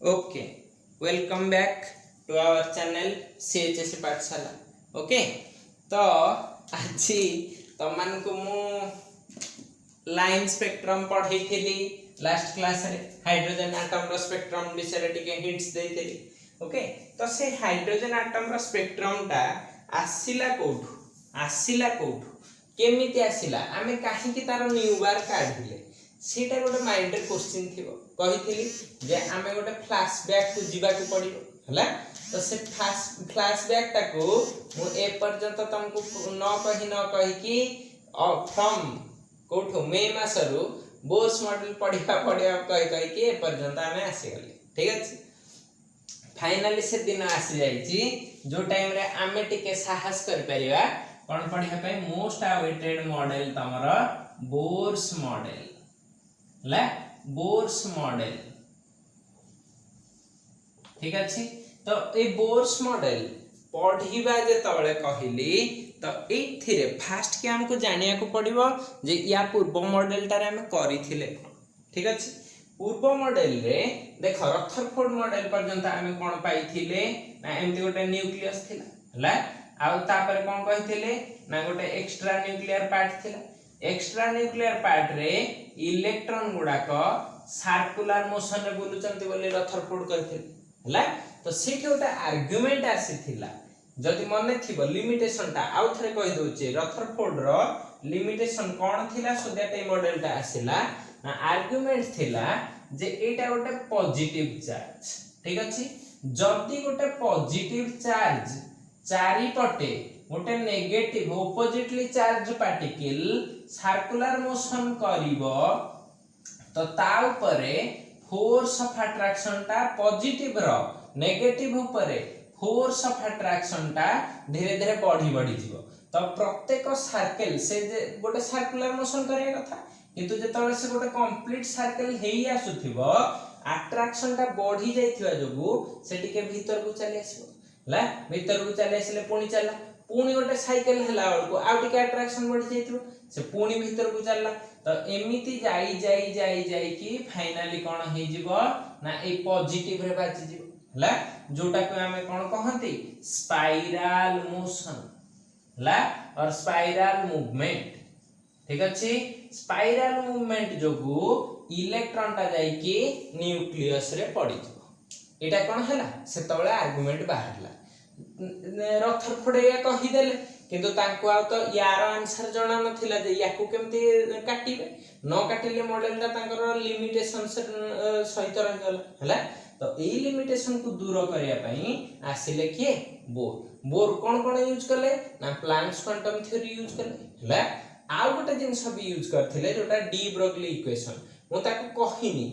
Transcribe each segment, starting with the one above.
Okay, welcome back to our channel CHS Pathshala. Okay, तो आज तुम को मु लाइन स्पेक्ट्रम पढ़ाई थी लास्ट क्लास रे। हाइड्रोजन आटम रो स्पेक्ट्रम विषय टिके हिंट्स देइतली। ओके, तो से हाइड्रोजन आटम रो स्पेक्ट्रम टा आसिला कोठु केमिति आसिला आमे काहे कि तार न्यू बार काढिले सेटा गोटे माइंड रे क्वेश्चन थिबो। कहिथिली जे आमे गोटे फ्लैशबैक को जीवा को पड़िबो हला। तो से फ्लैशबैक टाको मु ए पर्यंत तुमको न कहि कि from Kotho may मासरु Bohr's model पढ़िया कहि कि ए पर्यंत आमे आसी गले। ठीक अछि, फाइनली से दिन आसी जाइछि जो टाइम रे आमे टिके साहस कर परिबा कोन पढ़िया पे मोस्ट अवेटेड मॉडल तमरा बोर्स मॉडल ला बोर्स मॉडल। ठीक अछि, तो ए बोर्स मॉडल पढ़िबा जे तळे कहिली तो एथिरे फास्ट के हमको जानिया को पड़िबो जे या पूर्व मॉडल टारे हम करिथिले। ठीक अछि, पूर्व मॉडल रे देख रथरफोर्ड मॉडल पर्यंत हम कोन पाइथिले ना एमती गोटे न्यूक्लियस थिला हला। आउ तापर कोन कहिथिले ना गोटे एक्स्ट्रा न्यूक्लियर पार्ट थिला। एक्स्ट्रा न्यूक्लियर पार्ट रे इलेक्ट्रॉन गुडा को सर्कुलर मोशन रे बुलुचंती बोली रथरफोर्ड करथिले हला। तो सेठी गोटे आर्गुमेंट आसीथिला जदि मने थिबो लिमिटेशन टा आउ थरे कहि दोचे रथरफोर्ड रो लिमिटेशन कोन थिला सो दैट ए मॉडल टा आसीला ना आर्गुमेंट थिला जे एटा गोटे पॉजिटिव चार्ज। ठीक अछि, जदि गोटे पॉजिटिव चार्ज चारि पटे गोटे negative oppositely charge particle circular motion करिवो तो ता ऊपरे फोर्स ऑफ अट्रैक्शन टा पॉजिटिव रो नेगेटिव ऊपरे फोर्स ऑफ अट्रैक्शन टा धीरे धीरे बढ़ी जीवो। तो प्रत्येक सर्कल से जे गोटे सर्कुलर मोशन करे कथा किंतु जेतले से गोटे कंप्लीट सर्कल हेई आसुथिबो अट्रैक्शन टा बढ़ी जाइथिबा जोगु से टिके भीतर को चली आसीबो ला। भीतर को चली आसीले पुणी चला पुणी गोटे साइकिल हला बळको आ टिके अट्रैक्शन बढ़ी जाइथिबो से पुणी भीतर को चलला। तो एमिति जाई कि फाइनली कोन हे जिवो ना ए पॉजिटिव रे बाची जिवो हला, जोटा को हमें कोन कहंती स्पाइरल मोशन ला और स्पाइरल मूवमेंट। ठीक अछि, स्पाइरल मूवमेंट जोगु इलेक्ट्रॉन टा जाई कि न्यूक्लियस रे पड़ी जिवो। एटा कोन हला से तळे आर्गुमेंट बाहरला। रथरफोर्ड या कहि देले किंतु तांको आ तो यार आंसर जणा नथिला जे याकू केमती काटिबे न काटिले मॉडल ता तांकर लिमिटेशन सहित रह गला हला। तो ए लिमिटेशन को दूर करिया पई आसिले के बोर कोन यूज करले ना प्लैंक्स क्वांटम थ्योरी यूज करले हला। आ गोटे जिंस भी यूज करथिले जोटा डी ब्रोगली इक्वेशन मु ताको कहिनी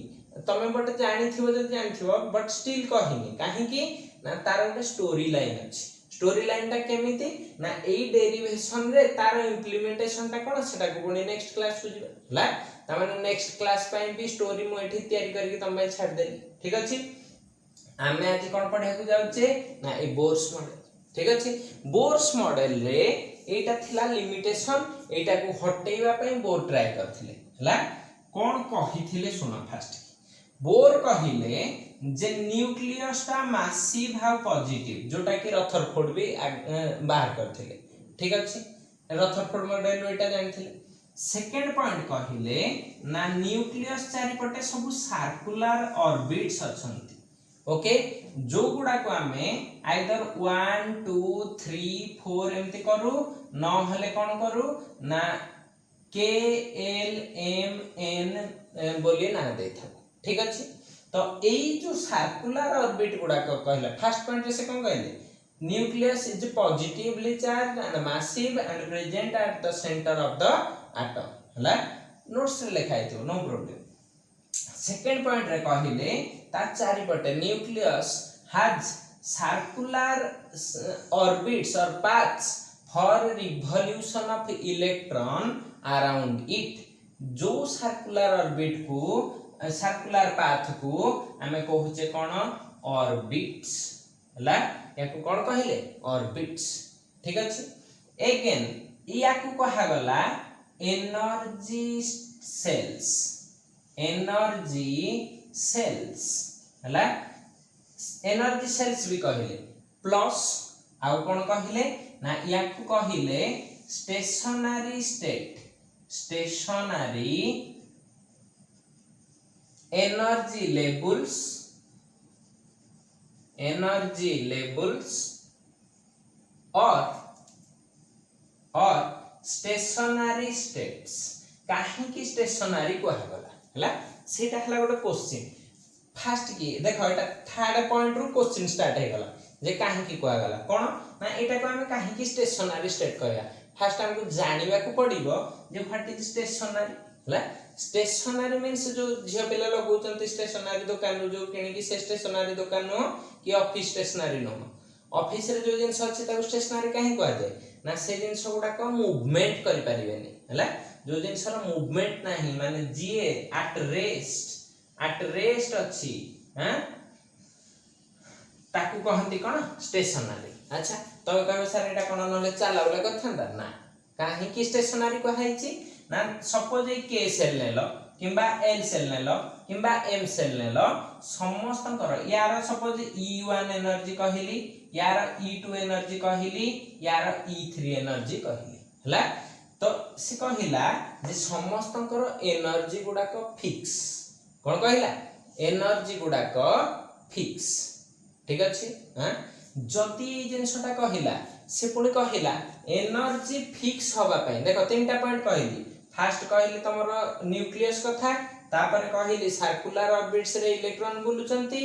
तमे बट जानिथिबो जे जानिथिबो बट स्टिल कहिनी काहे कि ना तार गोटे स्टोरी लाइन अछि। स्टोरी लाइन टा केमिति ना ए डेरिवेशन रे तार इंप्लीमेंटेशन टा कोन सेटा को पुनी नेक्स्ट क्लास को जिबा हला। त माने नेक्स्ट क्लास पई भी स्टोरी मु एठी तयारी करके तमे छाड़ देली। ठीक अछि, आमे आज कोन पढे को जाउचे ना ए बोर्स मॉडल। ठीक अछि, बोर्स मॉडल रे एटा थिला लिमिटेशन एटा को हटेइबा पई बोर ट्राई करथिले हला। कोन कहिथिले सुनो फास्ट बोर कहिले जे न्यूक्लियस टा मैसिव हाउ पॉजिटिव जोटा कि रथरफोर्ड भी बाहर करथिले। ठीक अछि, रथरफोर्ड मॉडल एटा जानथिले। सेकंड पॉइंट कहिले ना न्यूक्लियस चारि पटे सब सर्कुलर ऑर्बिट्स अछंती। ओके, जो गुडा को हमें आइदर 1 2 3 4 एमती करू न हले कोन करू ना K L M N बोली ना देथा। ठीक अछि, तो एई जो सर्कुलर ऑर्बिट गुडा को कहला फर्स्ट पॉइंट रे से कोन कहले nucleus is positively charged and massive and present at the centre of the atom हला। नोट्स रे लिखा हितो नो प्रॉब्लम। सेकंड पॉइंट रे कहले ता चारि पटे न्यूक्लियस हैज सर्कुलर ऑर्बिट्स और paths for revolution of electron around it. जो सर्कुलर ऑर्बिट को सर्कुलर पाथ को हमें कहूचे कोन ऑर्बिट्स हला। याकू कोन कहिले ऑर्बिट्स। ठीक अछि, अगेन याकू कहा गला एनर्जी सेल्स हला एनर्जी सेल्स भी कहले प्लस आउ कोन कहले ना या को कहले स्टेशनरी एनर्जी लेवल्स और स्टेशनरी स्टेट्स काहे की स्टेशनरी को हगला हला सेटा हला गोटे क्वेश्चन फास्ट की देखो एटा थर्ड पॉइंट रु क्वेश्चन स्टार्ट हे गला जे काहे की कोआ गला कोन ना एटा को हम काहे की स्टेशनरी स्टेट कहया फास्ट हमको जानिबा को पड़िबो जे व्हाट इज स्टेशनरी हला स्टेशनरी मींस जो झियो पिला लगौचंती स्टेशनरी दुकान रो जो किने की से स्टेशनरी दुकान नो कि ऑफिस स्टेशनरी नो ऑफिस रे जो जिंस अछि ताको स्टेशनरी काहे कहआ जाय ना से जिंस गुडा को मूवमेंट करि परिबेनी हला जो जिंस रो मूवमेंट नाही माने जीए एट रेस्ट अछि हैं ताकू कहंती कोन स्टेशनरी अच्छा तो कहबे सर एटा कोन नले चला बोले कथंदा ना काहे की स्टेशनरी को हाइची ना सपोज ए के सेल नेलो किंबा एल सेल नेलो किंबा एम सेल नेलो समस्त कर यार सपोज E1 एनर्जी कहली यार E2 एनर्जी कहली यार E3 एनर्जी कहली हला तो से कहिला जे समस्त कर एनर्जी गुडा को फिक्स कोन कहिला एनर्जी गुडा को फिक्स ठीक अछि हां जति जिंसटा कहिला से पुणी कहिला एनर्जी फिक्स होबा पई देखो तीनटा पॉइंट कहली फर्स्ट कहली तमरो न्यूक्लियस कथा तापर कहली सर्कुलर ऑर्बिट्स रे इलेक्ट्रॉन बुलुचंती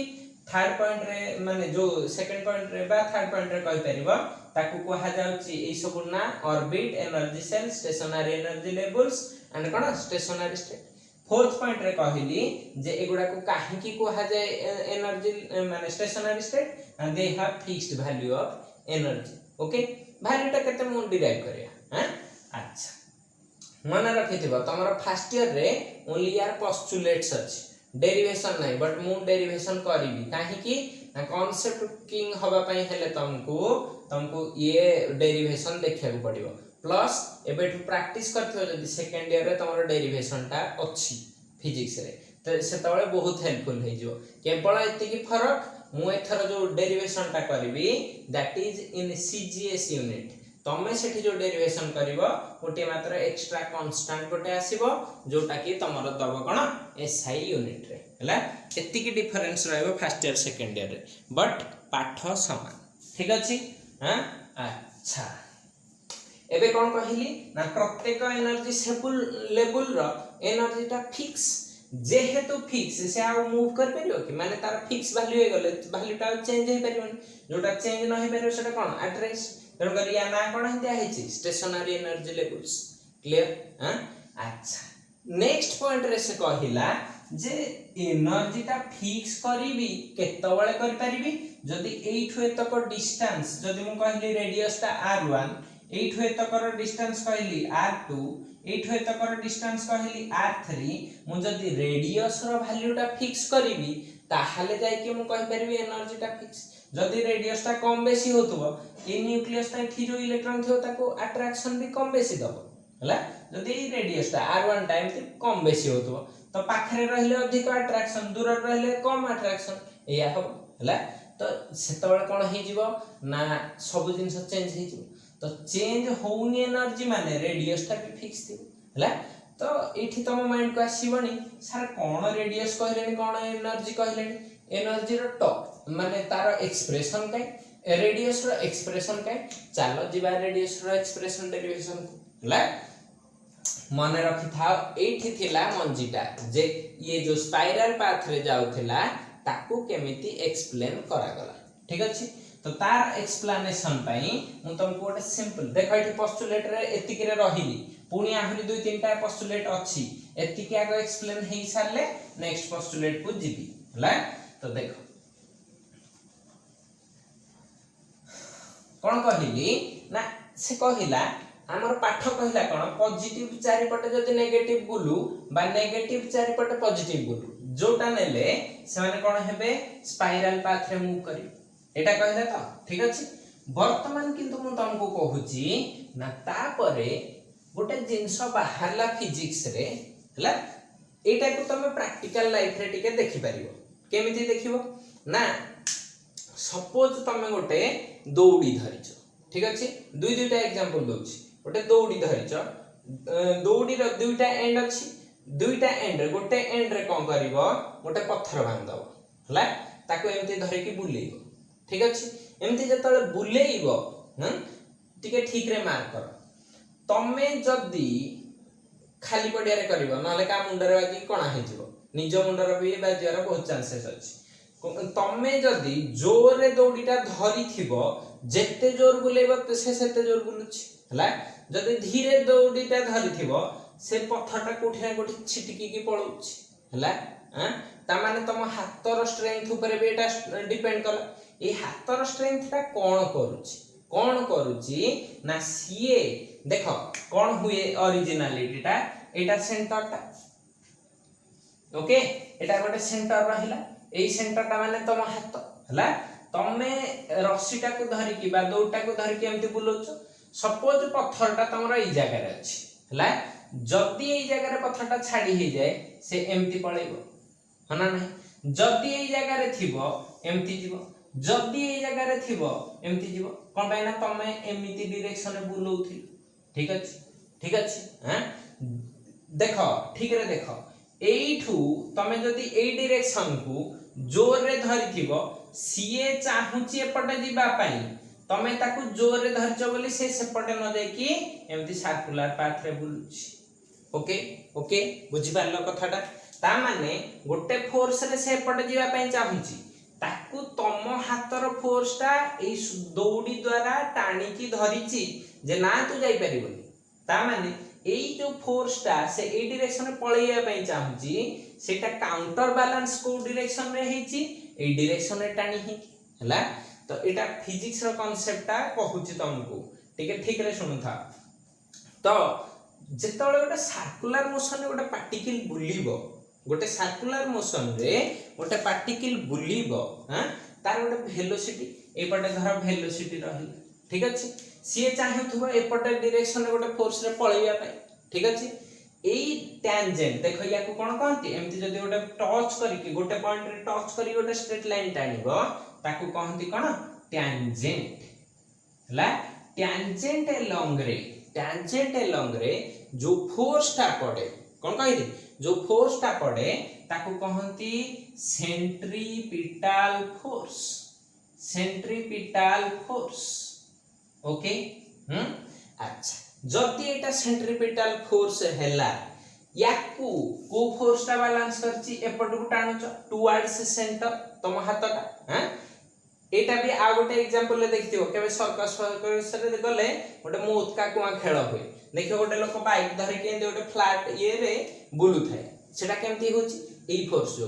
थर्ड पॉइंट रे माने जो सेकंड पॉइंट रे बा थर्ड पॉइंट रे कहि परिबो ताकू कोहा जाउची ए सब ना orbit energy shell stationary energy levels and कोन स्टेशनरी स्टेट फोर्थ पॉइंट रे कहली जे एगुडा को काहे की कोहा जाय एनर्जी माने stationary state and they have fixed value of energy okay वैल्यूटा केते मु डिराइव करिया हैं अच्छा मन रखिथिबो तमरो फर्स्ट ईयर रे ओनली यार पोस्टुलेट्स अछि डेरिवेशन नहीं बट मु डेरिवेशन करिवि काहे की कांसेप्ट किंग हबा पई हेले तुमको ये डेरिवेशन देखिया को पड़िबो प्लस एबे टू प्रैक्टिस करथियो जदी सेकंड ईयर रे तमरो डेरिवेशन ता अछि फिजिक्स रे तो सेतबळे बहुत हेल्पफुल हे जो केवल एति की फरक मु एथर जो डेरिवेशन ता करिवि that is in CGS unit तमे सेठी जो डेरिवेशन करिवो गोटे मात्र एक्स्ट्रा कांस्टेंट गोटे आसीबो जोटा की तमरो दबो कोन एसआई यूनिट रे हला एति की डिफरेंस रहबो फर्स्ट ईयर सेकंड ईयर रे बट पाठ समान ठीक अछि हां अच्छा एबे कोन कहिली ना प्रत्येक एनर्जी लेवल रो एनर्जी ता फिक्स जेहेतु फिक्स से आ मूव कर परियो कि माने तार फिक्स वैल्यू हे गले वैल्यू ता चेंज हे परियो जोटा चेंज न हे परियो सेटा कोन एड्रेस तेणु कर या ना कोन हिंदिया हेची स्टेशनरी एनर्जी लेवल्स क्लियर हां अच्छा नेक्स्ट पॉइंट रे से कहिला जे एनर्जी ता फिक्स करिवि केतबळे कर परिबि जदी एठु एतक डिस्टेंस जदी मु कहली रेडियस ता r1 एठु एतकर डिस्टेंस कहली r2 एठु एतकर डिस्टेंस कहली r3 मु जदी रेडियस रो वैल्यू ता फिक्स करिवि ताहाले जाय कि मु कहि परिबि एनर्जी ता फिक्स जदी रेडियस ता कम बेसी होतबो ए न्यूक्लियस ता थी जो इलेक्ट्रॉन थियो ताको अट्रैक्शन भी कम बेसी दबो हला जदी रेडियस ता r1 टाइम कम बेसी होतबो तो पाखरे रहले अधिक अट्रैक्शन दूर रहले कम अट्रैक्शन एया हो हला तो सेतबळे कोन हे जिवो ना सब जिंस चेंज हे जिवो तो चेंज होउनी एनर्जी माने रेडियस ता भी फिक्स थी हला तो एठी तम माइंड को आसीबनी सर कोन रेडियस कहलेनी कोन एनर्जी कहलेनी एनर्जी रो टॉप माने तार एक्सप्रेशन काय रेडियस रो एक्सप्रेशन काय चलो जिबा रेडियस रो एक्सप्रेशन डेरिवेशन हला माने रखि था एठी थिला मंजीटा जे ये जो स्पाइरल पाथ रे जाउथिला ताकू केमिति एक्सप्लेन करा गला ठीक अछि तो तार एक्सप्लेनेशन पई मु तुमको गोटे सिंपल देखो एठी पोस्टुलेट रे एतिक रे रहिली पुनी आहुरी दुई तीनटा पोस्टुलेट अछि एतिक आगो एक्सप्लेन हेई सारले नेक्स्ट पोस्टुलेट को जीबी हला तो देखो कोन कहिली ना से कहिला हमर पाठ कहिला कोन पॉजिटिव चारि पटे जति नेगेटिव बुलु बा नेगेटिव चारि पटे पॉजिटिव बुलु जोटा नेले से माने कोन हेबे स्पाइरल पाथ रे मूव करी एटा कहिला तो ठीक अछि वर्तमान किंतु मु तुमको कहूची ना तापरे गोटे जिनस बाहरला फिजिक्स रे हला एटा को तुम प्रैक्टिकल लाइफ रे टिके देखि परिबो केमिति देखिबो ना सपोज तुम गोटे दौड़ी धरिछ ठीक अछि दुईटा एग्जांपल दोछि गोटे दौड़ी धरिछ दौड़ी रो दुईटा एंड अछि दुईटा एंड रे गोटे एंड रे कोन करिवो गोटे पत्थर बांधदबो हला ताको एमती धरि कि बुलेइबो ठीक अछि एमती जतले बुलेइबो टिके ठीक रे मार्क कर तमे जदी खाली पडिया रे करिवो नले का मुंडरे बाजी कोना हे जिवो निज मुंडर भी बाजियार बहुत चांसेस अछि तमे जदी जोर रे दौड़ीटा धरि थिबो जेते जोर बुलेइबो से सेते जोर बुलुछि हला जदी धीरे दौड़ीटा धरि थिबो से पत्थरटा कोठी ना कोठी छिटकी की पळुछि हला ता माने तम हातर स्ट्रेंथ ऊपर भी एटा डिपेंड कला ए हातर स्ट्रेंथ ता कोन करूछि ना सीए देखो कोन हुए ओरिजिनलिटी ता एटा सेंटर ता ओके एटा गोटे सेंटर रहिला एई सेंटर ता माने तम हाथ हला तमे रस्सीटा को धरि कि बा दौड़टा को धरि कि एमति बुलोछ सपोज पत्थरटा तमरा ई जगह रे अछि हला जदी एई जगह रे पत्थरटा छाडी हे जाय से एमति पळेबो हना नै जदी एई जगह रे थिबो एमति जीवो जदी एई जगह रे थिबो एमति जीवो कोन पाइना तमे एमिति डायरेक्शन रे बुलोउथि ठीक अछि हैं देखो ठीक रे देखो एइठू तमे जदी एई डायरेक्शन को जोर रे धरि थिबो सीए चाहुची एपटे जीवा पई तमे ताकू जोर रे धरचो बोली से सेपटे न जाय कि एमति सर्कुलर पाथ रे बुलुछि ओके ओके बुझि पारलो कथाटा ता माने गोटे फोर्स रे से एपटे जीवा पई चाहुची ताकू तम हातर फोर्सटा ए दौड़ी द्वारा टाणी की धरिची जे ना तू जाई परिबोनी ता माने एई जो फोर्सटा से ए डायरेक्शन रे पळैया पई चाहुची सेटा काउंटर बैलेंस को डायरेक्शन रे हेची ए डायरेक्शन रे टाणी हे हला तो एटा फिजिक्स रो कांसेप्टटा कहूची तुमको ठीक रे सुनु था तो जेतले गोटे सर्कुलर मोशन रे गोटे पार्टिकल बुलिबो गोटे सर्कुलर मोशन रे गोटे पार्टिकल बुलिबो हां तार गोटे वेलोसिटी एपटे धर वेलोसिटी रही ठीक अछि सीए चाहेथुबो एपटे डायरेक्शन रे गोटे फोर्स रे पळैया पई ठीक अछि एई टैंजेंट देखो या को कोन कहंती एमती जदी गोटे टच करी कि गोटे पॉइंट रे टच करी गोटे स्ट्रेट लाइन टाणीबो ताकू कहंती कोन टैंजेंट हला टैंजेंट एलोंग रे जो फोर्स ता पड़े कोन कहिली जो फोर्स ता पड़े ताकू कहंती सेंट्रीपिटल फोर्स ओके अच्छा जदी एटा सेंट्रीपिटल फोर्स हैला याकू को फोर्स ता बैलेंस करची एपटू टाणुच टुवर्ड्स सेंटर तम हातटा हां एटा भी आ गोटे एग्जांपल ले देखिथिबो केबे सर्कस रे गले गोटे मोतका कुआ खेल होय देखियो गोटे लोक बाइक धरि के गोटे फ्लैट ये रे बुलु थाए सेटा केमती होची एई फोर्स जो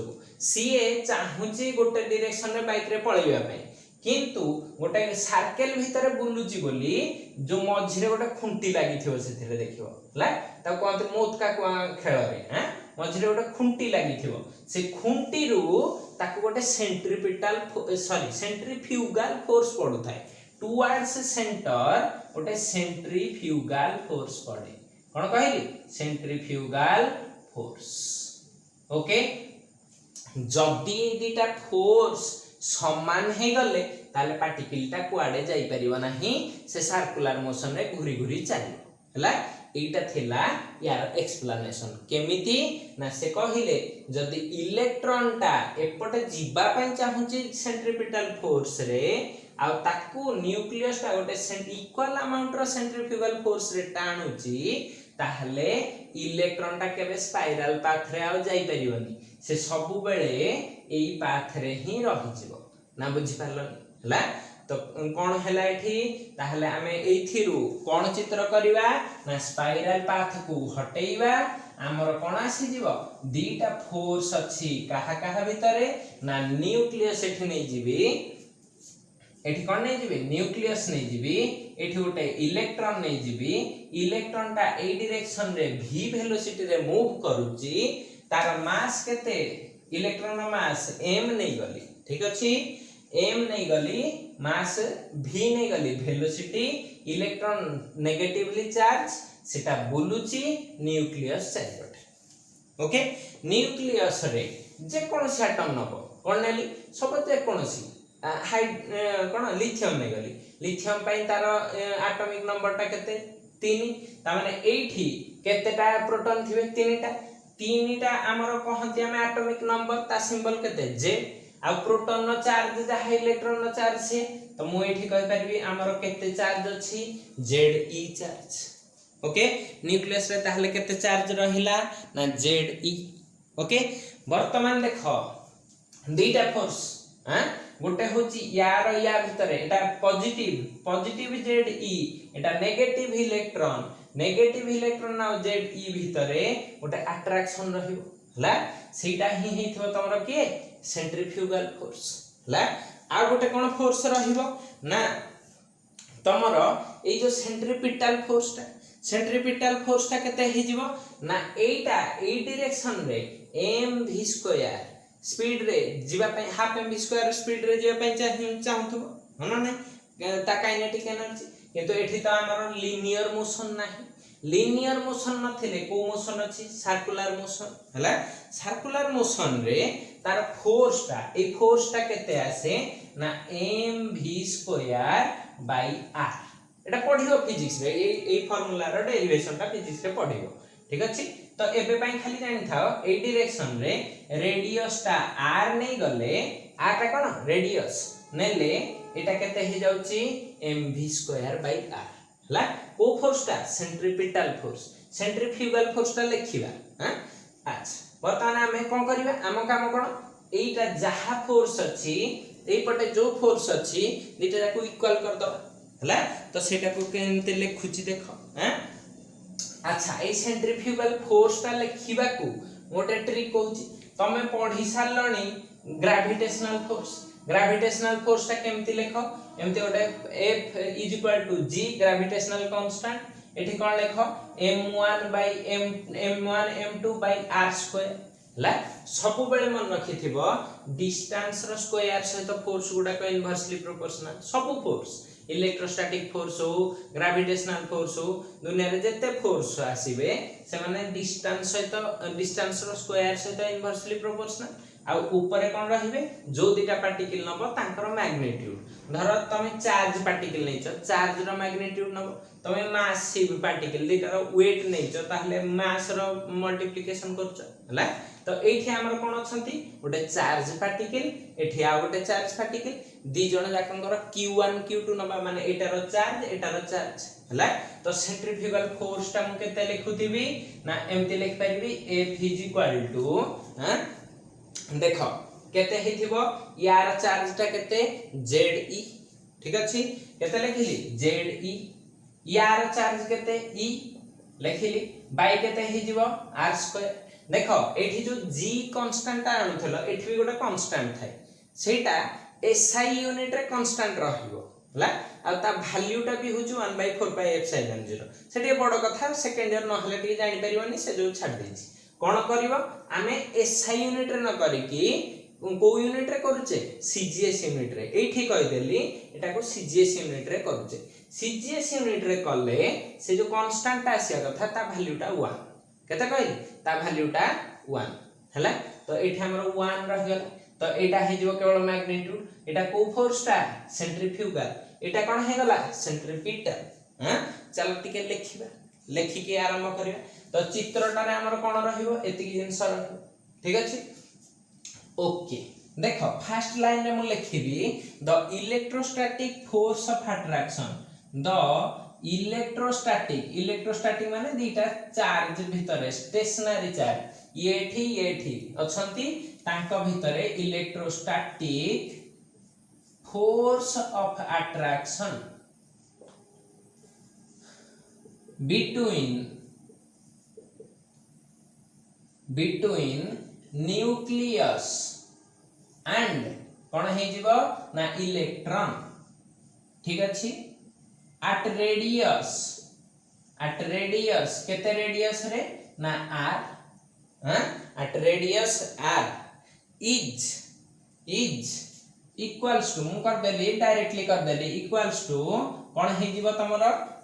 सीए चाहुची गोटे डायरेक्शन रे बाइक रे पळैया पई किंतु गोटे सर्कल भीतर बुलुची बोली जो मझिरे गोटे खुंटी लागिथिबो सेथिरे देखिबो हला ता कोंते मोतका कुआ खेल रे हैं मझिरे गोटे खुंटी लागिथिबो से खुंटी रु ताकू गोटे सेंट्रीफ्यूगल फोर्स पड़ू थाए टुवर्ड्स सेंटर गोटे सेंट्रीफ्यूगल फोर्स पड़े कोन कहली सेंट्रीफ्यूगल फोर्स ओके जदी दीटा फोर्स समान हे गले ताले पार्टिकलटा कुआडे जाई परिबो नाही से सर्कुलर मोशन रे घुरी घुरी चलिबो हला एटा थिला यार एक्सप्लेनेशन केमिति ना से कहिले जदी इलेक्ट्रॉनटा एपटे जीवा पई चाहुची सेंट्रीपिटल फोर्स रे आ ताकू न्यूक्लियस ता गोटे इक्वल अमाउंट रो सेंट्रीफ्यूगल फोर्स रे टाणुची ताहले इलेक्ट्रॉनटा केबे स्पाइरल पाथ रे आ जाई परिबोनी से सब बेले एई पाथ रे ही रहि जिवो ना बुझि पारलनी हला तो कौन हैला एठी ताहले आमे एथिरु कोन चित्र करिवा ना स्पाइरल पाथ को हटेइबा हमर कोन आसी जीवो दीटा फोर्स अछि काहा भितरे ना न्यूक्लियस एठी नै जीबी एठी कोन नै जीबी न्यूक्लियस नै जीबी एठी गोटे इलेक्ट्रॉन नै जीबी इलेक्ट्रॉन ता ए डायरेक्शन रे v वेलोसिटी रे मूव करूची तार मास केते इलेक्ट्रॉन मास m नै गली ठीक अछि m नै गली मास v नै गली वेलोसिटी इलेक्ट्रॉन नेगेटिवली चार्ज सेटा बुलुची न्यूक्लियस चारिपटे। ओके न्यूक्लियस रे जे कोनसी एटम नबो कोन नेली सब जे कोनसी कोन लिथियम नै गली लिथियम पई तार एटॉमिक नंबर टा केते 3 ता माने एठी केतेटा प्रोटॉन थिबे 3टा 3टा हमर कहंती हम एटॉमिक नंबर ता सिंबल केते जे आ प्रोटॉन नो चार्ज जा इलेक्ट्रॉन नो चार्ज से तो मु एठी कहि परबी हमर केते चार्ज अछि Ze चार्ज। ओके न्यूक्लियस रे ताहले केते चार्ज रहिला ना Ze। ओके वर्तमान देखो दुईटा फोर्स हां गोटे होची यार या भितरे एटा पॉजिटिव Ze एटा नेगेटिव इलेक्ट्रॉन ना Ze भितरे गोटे अट्रैक्शन रहिबो हला सेटा ही हेथिबो तमरो के सेंट्रीफ्यूगल फोर्स हला आ गोटे कोन फोर्स रहिबो ना तमरो ए जो सेंट्रीपिटल फोर्स टा केते हे जिवो ना एटा ए डायरेक्शन रे mv स्क्वायर स्पीड रे जीवा पे हाफ mv स्क्वायर स्पीड रे जीवा पे चाहथबो हना नै ता काइनेटिक एनर्जी किंतु एठी तो हमर लीनियर मोशन नाही लीनियर मोशन नथिले को मोशन अछि सर्कुलर मोशन हला सर्कुलर मोशन रे तार फोर्स टा केते आसे ना mv square by r Etah पढियो physics रे ए फार्मूला रो डेरिवेशन टा फिजिक्स रे पढियो ठीक अछि। तो एबे पई खाली जानि थाओ ए डायरेक्शन रे रेडियस टा r नै गले r टा कोन रेडियस नेले एटा केते हे जाउची mv स्क्वायर बाय r हला को फोर्स टा सेंट्रीपिटल फोर्स सेंट्रीफ्यूगल फोर्स टा लिखिबा हां अच्छा वर्तमान हमें कोन करिबा हम काम कोन एटा जहा फोर्स अछि एई पटे जो फोर्स अछि दिटा जाको इक्वल कर दो हला तो सेटा को केनते लिखुची देखो हैं अच्छा ए सेंट्रीफ्यूगल फोर्स ता लिखिबा को मोटे ट्रिक कहूची तमे पढी सारलणी ग्रेविटेशनल फोर्स ता केमति लेखो एमति ओटे F = g ग्रेविटेशनल कांस्टेंट एठी कोन लेखो m1 m2 r² ला सब बेले मन रखिथिबो डिस्टेंस रो स्क्वायर सहित फोर्स गुडा को इनवर्सली प्रोपोर्शनल सब फोर्स इलेक्ट्रोस्टैटिक फोर्स हो ग्रेविटेशनल फोर्स हो दुनिया रे जते फोर्स आसीबे से माने डिस्टेंस रो स्क्वायर सहित इनवर्सली प्रोपोर्शनल आ ऊपर कोन रहिबे जो दिटा पार्टिकल नबो तांकर मैग्नीट्यूड धर तमे चार्ज पार्टिकल नैचो चार्ज रो मैग्नीट्यूड नबो तमे मासिव पार्टिकल दिटा रो वेट नैचो ताहले मास रो मल्टीप्लिकेशन करचो हला तो एठी हमर कोन अछंती गोटे चार्ज पार्टिकल एठी आ गोटे चार्ज पार्टिकल दी जण जाकंकर q1 q2 नबा माने एटारो चार्ज हला तो सेंट्रीफ्यूगल फोर्स ता मु केते लिखुथिबी ना एमति लिख परिबी F हां देखो केते हिथिबो यार चार्ज ता केते Ze ठीक अछि केते लिखिली Ze यार चार्ज केते e लिखिली बाय केते हिजिबो r² देखो एठी जो g कांस्टेंट आनुथलो एठी भी गोटे कांस्टेंट थाए सेटा SI यूनिट रे कांस्टेंट रहिबो हला आ ता वैल्यू टा भी होजु 1/4πε0 सेठी बड़ कथा सेकंड ईयर न हले टी जानि परिबनी से जो छाड़ देछि कोन करिवो आमे SI यूनिट रे न करी कि को यूनिट रे करूचे CGS यूनिट रे एठी कहि देली एटा को CGS यूनिट रे करूचे CGS यूनिट रे कले से जो कांस्टेंट आसिया कथा ता वैल्यू टा 1 केते कहली ता वैल्यू टा 1 हला तो एठी हमर 1 रह गेल तो एटा हे जो केवल मैग्नीट्यूड एटा को फोर्स टा सेंट्रीफ्यूगल एटा कोन हे गला सेंट्रीपिटल हां चल टिके लेखि के आरंभ करिया तो चित्रटा रे हमर कोन रहिबो एतिकी जिंस रहिबो ठीक अछि ओके देखो फर्स्ट लाइन रे मु लिखिबी the electrostatic force of attraction the electrostatic माने दीटा चार्ज भितरे स्टेशनरी चार्ज एठी अछंती तांको भितरे electrostatic force of attraction between nucleus and कोन हे जीवो ना इलेक्ट्रॉन ठीक अछि at radius केते रेडियस रे ना r हां at radius r is equals to मु कर देली डायरेक्टली कर देली इक्वल्स टू कौन हे जीव तमर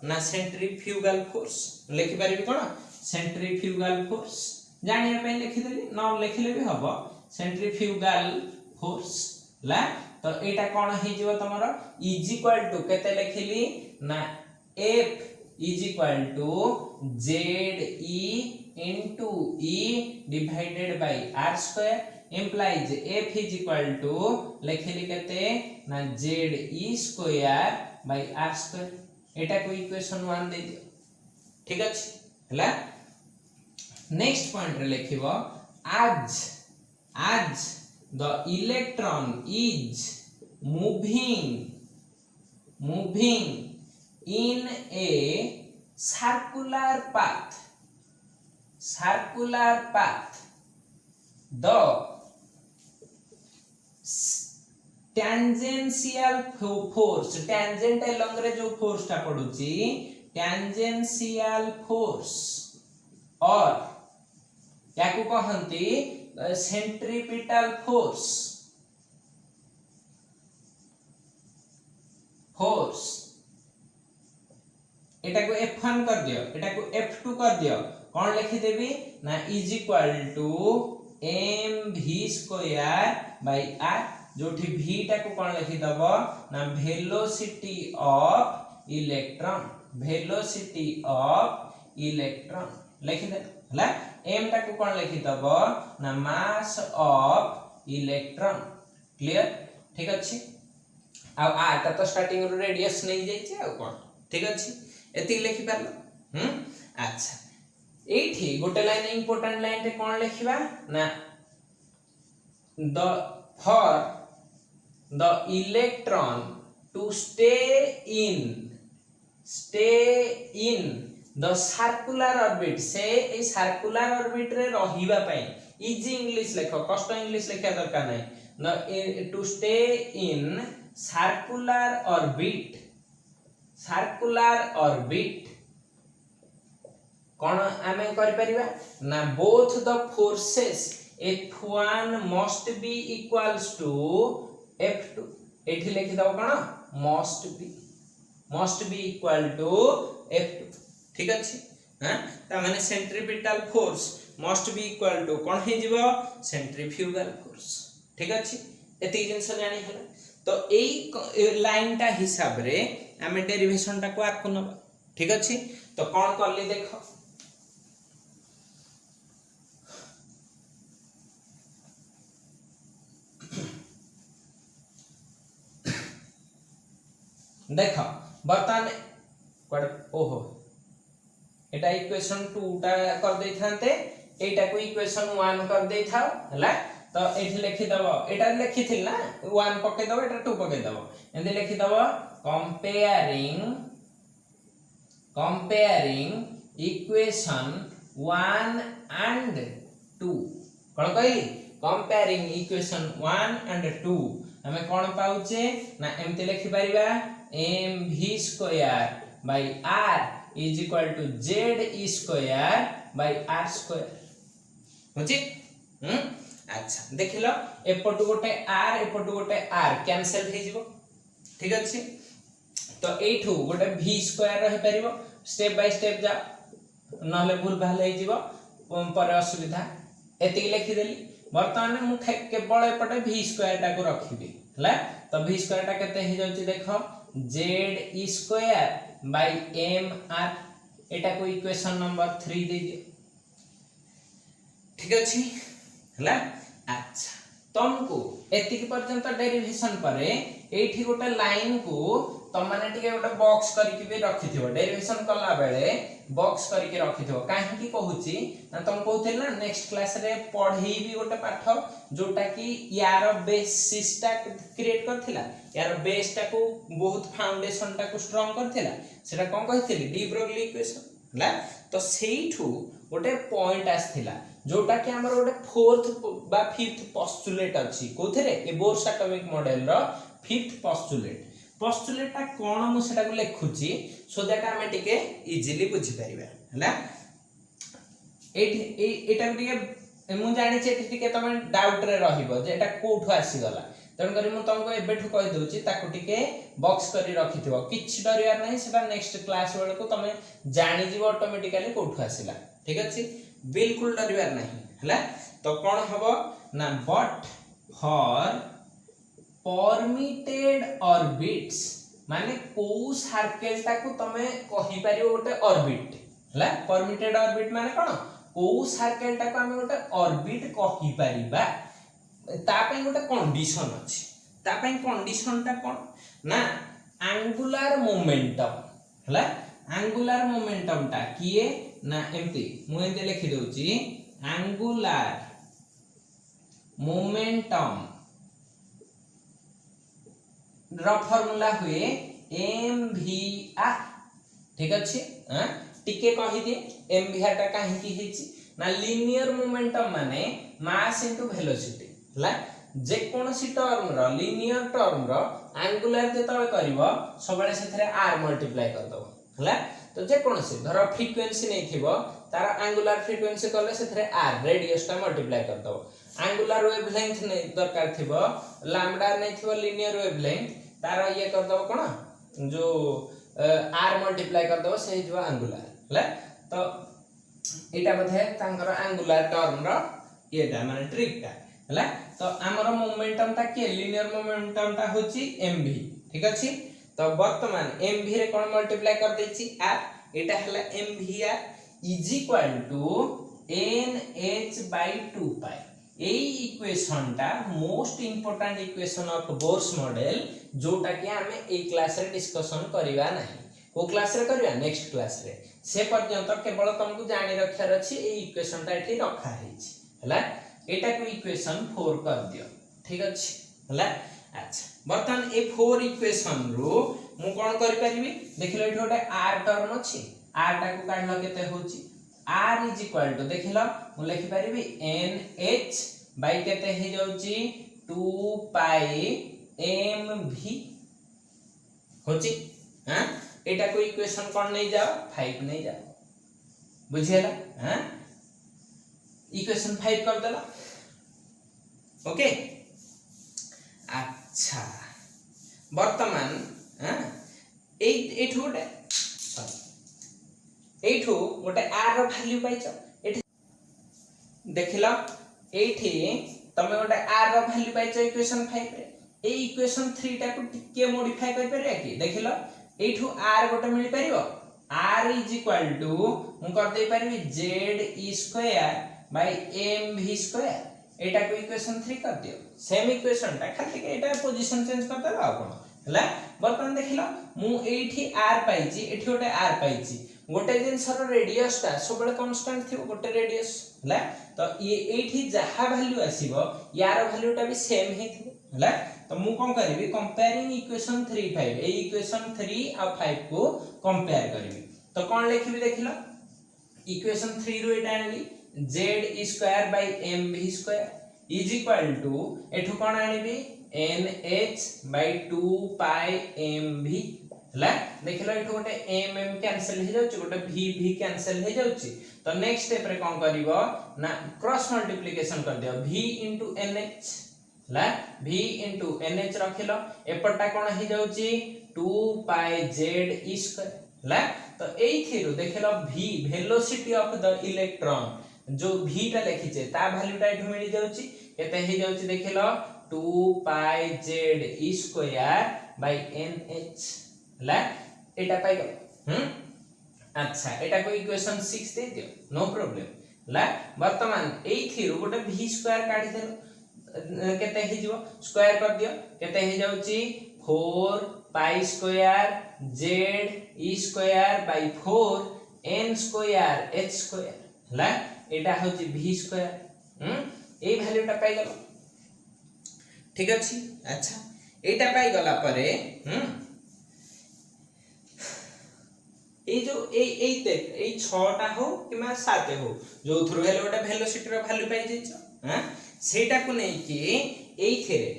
ना सेंट्रीफ्यूगल फोर्स लिखि पारिबी कोन सेंट्रीफ्यूगल फोर्स जानिया पे लिखिदेली न लिखिले भी हबो सेंट्रीफ्यूगल फोर्स ला तो एटा कौन हे जीव तमर इज इक्वल टू केते लिखिली ना F is equal to ZE into E divided by R square implies F is equal to लिखिली केते ना ZE square by R square एटा को इक्वेशन 1 दे दियो ठीक अछि हला नेक्स्ट पॉइंट रे लिखिबो as the electron is moving in a circular path the tangential force tangent along रे जो फोर्स टा पडुची tangential force और याकू कहंती सेंट्रीपिटल फोर्स एटा को F1 कर दियो एटा को F2 कर दियो कौन लिखि देबी ना is equal to mv square by r जोठी v टा को कौन लिखि दबो ना वेलोसिटी ऑफ इलेक्ट्रॉन लिखि दे हला m टा को कौन लिखि दबो ना मास ऑफ इलेक्ट्रॉन क्लियर ठीक अछि आ r टा तो स्टार्टिंग रो रेडियस नहीं जाई छै आ कोन ठीक अछि एति लिखि पारलो अच्छा एठी गोटे लाइन इंपोर्टेंट लाइन रे कोन लिखिबा ना for the electron to stay in the circular orbit से ए सर्कुलर ऑर्बिट रे रहिबा पई इजी इंग्लिश लिखो कष्ट इंग्लिश लिखा दरकार नै to stay in circular orbit कोन आमे करि परिबा ना both the forces F1 must be equals to F2 एठी लिखि दबो कोन must be equal to F2 ठीक अछि हां त माने centripetal force must be equal to कोन हे जिवो सेंट्रीफ्यूगल फोर्स ठीक अछि एति जिंस जानि हला तो एई लाइन टा हिसाब रे हमें डेरिवेशन टा को आकु न ठीक अछि तो कोन करली देखो देखो बर्तन ओहो एटा इक्वेशन 2 टा कर दे थांते एटा को इक्वेशन 1 कर दे थाओ हला तो एठी लिखि दबो एटा लिखि थिल ना 1 पके दबो एटा 2 पके दबो एंदे लिखि दबो comparing equation 1 and 2 कोन कहि comparing equation 1 and 2 हमें कोन पाउचे ना एमते लिखि परिबा mv square by r is equal to ze square by r square होची अच्छा देखिलो एपटु गोटे r एपटु गोटे r कैंसिल हे जिवो ठीक अछि तो एठू गोटे v स्क्वायर रहि परिबो स्टेप बाय स्टेप जा नले भूल भाल हे जिवो पर असुविधा एति लिखि देली वर्तमान मु केवल एपटे v स्क्वायर टा को रखिबी हला तो v स्क्वायर टा केते हे जाउची देखो z स्क्वायर बाय mr एटा को इक्वेशन नंबर 3 दे दियो ठीक अछि हला अच्छा तुमको एतिक पर्यंत डेरिवेशन परे एठी गोटे लाइन को तुम माने टिके गोटे बॉक्स करके भी रखिथिबो डेरिवेशन कला बेले बॉक्स करके रखिथिबो काहे की कहूची ना तुम कहउथिल ना नेक्स्ट क्लास रे पढी भी गोटे पाठ जोटा की यार बेसिस टा क्रिएट करथिला यार बेस टा को बहुत फाउंडेशन टा को स्ट्रांग करथिला सेटा कोन कहिथिली डी ब्रोगली इक्वेशन हला तो सेइठू गोटे पॉइंट आस्थिला जोटा कि हमर गोटे फोर्थ बा फिफ्थ पोस्टुलेट अछि कोथरे ए बोर्स एटॉमिक मॉडल रो फिफ्थ पोस्टुलेट ता कोन मु सेटा को लिखुची सो दैट हमें टिके इजीली बुझी परिबा हला एटा टिके मु जानि छै टिके तमे डाउट रे रहिबो जे एटा कोठो आसी गला तेणु करी मु तुमको एबेठु कहि दउची ताकू टिके बॉक्स करी रखिथिबो किछि डरियार नाही सेटा नेक्स्ट क्लास बेल को तमे जानि जीवो ऑटोमेटिकली कोठु आसिला ठीक अछि बिल्कुल डरियार नाही हला तो कोन हबो ना बट फॉर परमिटेड ऑर्बिट्स माने को सर्कल ताकू तमे कहि परियो गोटे ऑर्बिट हला परमिटेड ऑर्बिट माने कोन को सर्कल ताकू हम गोटे ऑर्बिट कहि परिबा तापे गोटे कंडीशन अछि तापे कंडीशन ता कोन ना एंगुलर मोमेंटम हला एंगुलर मोमेंटम ता किए ना एमती मु एते लिखि दउची एंगुलर मोमेंटम र फार्मूला हुए mvr ठीक अछि टिके कहि दे mvr ता काहे की हेची ना लीनियर मोमेंटम माने मास इनटू वेलोसिटी हला जे कोनसी टर्म रो लीनियर टर्म रो एंगुलर जेतबे करबो सबले सेथरे r मल्टीप्लाई कर दबो हला तो जे कोनसी धरो फ्रीक्वेंसी नै थिबो तार एंगुलर फ्रीक्वेंसी करले सेथरे r रेडियस ता मल्टीप्लाई कर दबो एंगुलर वेवलेंथ नै दरकार थिबो लैम्डा नै थिबो लीनियर वेवलेंथ तार ये कर दबो कोन जो r मल्टीप्लाई कर दबो से जो एंगुलर हला तो एटा बथे तांकर एंगुलर टर्म रो एटा माने ट्रिक ता हला तो हमर मोमेंटम ता के लीनियर मोमेंटम ता होची mv ठीक अछि तो वर्तमान mv रे कोन मल्टीप्लाई कर देछि r एटा हला mvr is equal to nh/2 pi एई इक्वेशन ता most important equation of Bohr's model जोटा कि हमें ए क्लास रे डिस्कशन करिवा नाही ओ क्लास रे करिवा नेक्स्ट क्लास रे से पर्यंत केवल तुमको जानि रखियार अछि ए इक्वेशन ता एठी रखा हेछि हला एटा को इक्वेशन 4 कर दियो ठीक अछि हला अच्छा बर्तन ए 4 इक्वेशन रो मु कोन करि परिबी देखिलो एठी गोटे r टर्म अछि r टा को काढलो केते होछि r इज इक्वल टू देखिलो मु लिखि परिबी nh बाय केते हे जाउची 2 पाई mv होछि हां एटा को इक्वेशन कोन नै जाओ 5 नै जाओ बुझियला हां इक्वेशन 5 कर देला ओके अच्छा वर्तमान हां एठु गोटे सॉरी एठु गोटे r रो वैल्यू पाइछ एठी देखिला एठी तमे गोटे r रो वैल्यू पाइछ इक्वेशन 5 रे ए इक्वेशन 3 टा को टिके मॉडिफाई कर परिया कि देखिला एठु r गोटे मिली परिबो r इज इक्वल टू मु कर दे परिबी z e square by mv square एटा को इक्वेशन 3 कर दियो सेम इक्वेशन ता खाली के एटा पोजीशन चेंज कर देला कोन हला बर्तन देखिला मु एठी r पाइची एठी गोटे r पाइची गोटे जिंस रो रेडियस ता सबले कांस्टेंट थिबो गोटे रेडियस हला तो ये एठी जहा वैल्यू आसीबो यार वैल्यू ता भी सेम ही थिबो हला तो मु कोन करबी कंपेयरिंग इक्वेशन 3 5 ए इक्वेशन 3 और 5 को कंपेयर करबी तो कोन लिखबी देखिला इक्वेशन 3 रो एटा आनली z e square by mv square is equal to एठु कोन आनिबी nh बाय 2 पाई mv हला देखिलो एठु गोटे mm कैंसिल हे जाउची गोटे v कैंसिल हे जाउची तो नेक्स्ट स्टेप रे कोन करिवो ना क्रॉस मल्टीप्लिकेशन कर दियो v nh हला v nh रखिलो एपटा कोन हे जाउची 2 पाई z e स्क्वायर हला तो एई थिरु देखिलो v velocity of the electron जो v टा लिखिचे ता वैल्यू टा एठु मिली जाउची केते हे जाउची देखिलो 2 पाई z e square bye nh हला एटा पाई गयो अच्छा एटा को इक्वेशन 6 दे दियो नो प्रॉब्लम हला वर्तमान एई थिरु गोटे v स्क्वायर काढी देलो केते हे जिवो स्क्वायर कर दियो केते हे जाउची 4 pi square z e square bye 4 n square h square हला एटा होची v स्क्वायर ए वैल्यू टा पाई गलो ठीक अछि अच्छा एटा पाई गला परे ए जो ए देख ए 6 टा हो किमा 7 हो जो थ्रू हेले गोटे वेलोसिटी रो वैल्यू पाई जेछ हां सेटा को नै कि एई थेरे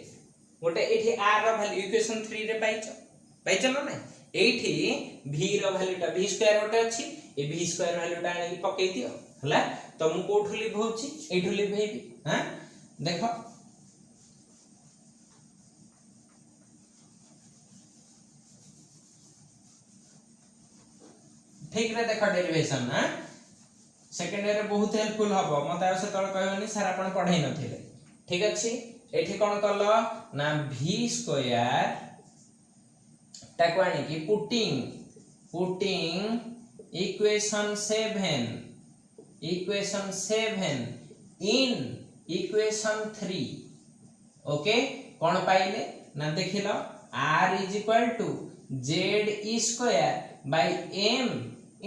गोटे एठी r रो वैल्यू इक्वेशन 3 रे पाइछ ना नै एठी v रो वैल्यू टा v स्क्वायर गोटे अछि ए v स्क्वायर वैल्यू टा आनी पकेई दियो हला तो मु कोठु लिभ होची एठु लिभ हेबी हां देखो ठीक रे देख डेरिवेशन हां सेकंड ईयर बहुत हेल्पफुल हबो मते आ से तळ कहबनी सर आपण पढाई नथिले ठीक अछि एठी कोन कलो ना v स्क्वायर ताको आनी कि putting equation 7 in equation 3 okay कोन पाइले ना देखिलो r is equal to z e square by m